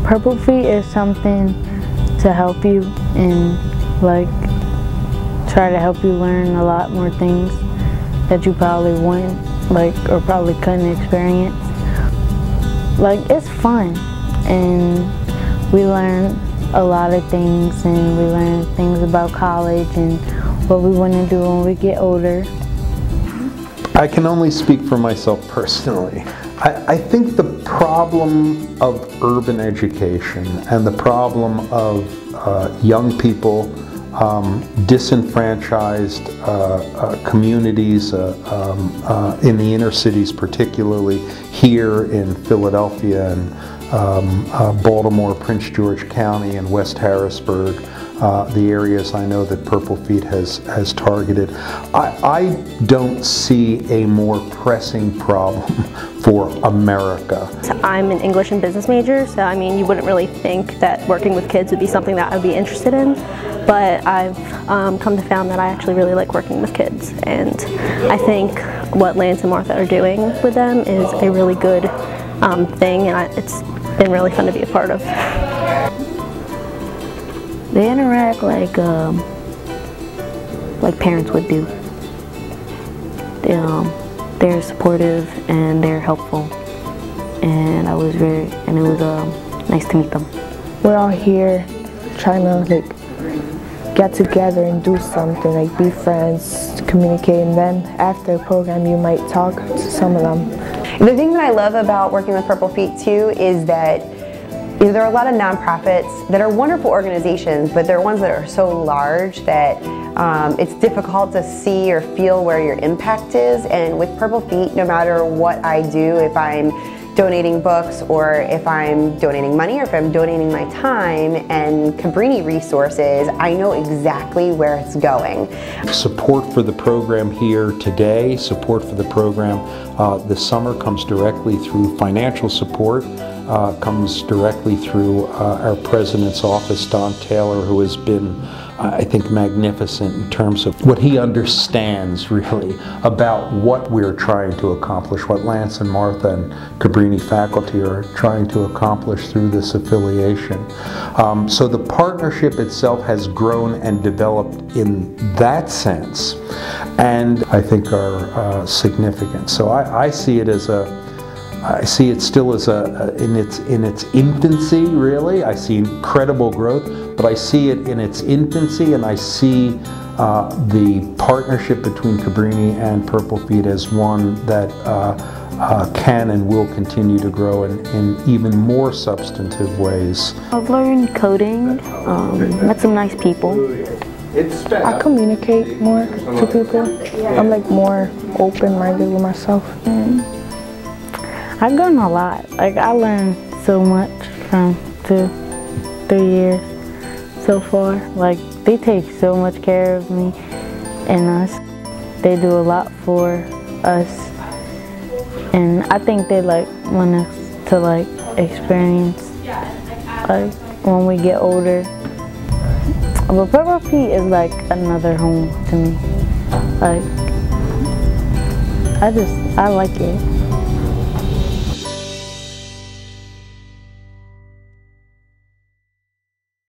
Purple Feet is something to help you and like try to help you learn a lot more things that you probably wouldn't or probably couldn't experience. Like, it's fun and we learn a lot of things, and we learn things about college and what we want to do when we get older. I can only speak for myself personally. I think the problem of urban education and the problem of young people, disenfranchised communities in the inner cities, particularly here in Philadelphia and Baltimore, Prince George County, and West Harrisburg, the areas I know that Purple Feet has targeted. I don't see a more pressing problem for America. I'm an English and business major, so I mean, you wouldn't really think that working with kids would be something that I would be interested in, but I've come to found that I actually really like working with kids, and I think what Lance and Martha are doing with them is a really good thing, and it's been really fun to be a part of. They interact like parents would do. They're supportive and they're helpful, and it was nice to meet them. We're all here trying to get together and do something, be friends, communicate, and then after the program you might talk to some of them. The thing that I love about working with Purple Feet too is that there are a lot of nonprofits that are wonderful organizations, but they're ones that are so large that it's difficult to see or feel where your impact is. And with Purple Feet, no matter what I do, if I'm donating books or if I'm donating money or if I'm donating my time and Cabrini resources, I know exactly where it's going. Support for the program here today, support for the program this summer comes directly through financial support, comes directly through our president's office, Don Taylor, who has been, I think, magnificent in terms of what he understands really about what we're trying to accomplish, what Lance and Martha and Cabrini faculty are trying to accomplish through this affiliation. So the partnership itself has grown and developed in that sense, and I think are significant. So I see it as I see it still as in its infancy, really. I see incredible growth, but I see it in its infancy, and I see the partnership between Cabrini and Purple Feet as one that can and will continue to grow in even more substantive ways. I've learned coding, met some nice people. I communicate more to people. I'm more open-minded with myself. I've grown a lot. I learned so much from 2-3 years so far. They take so much care of me and us. They do a lot for us, and I think they want us to experience when we get older. But Purple Feet is another home to me. I like it.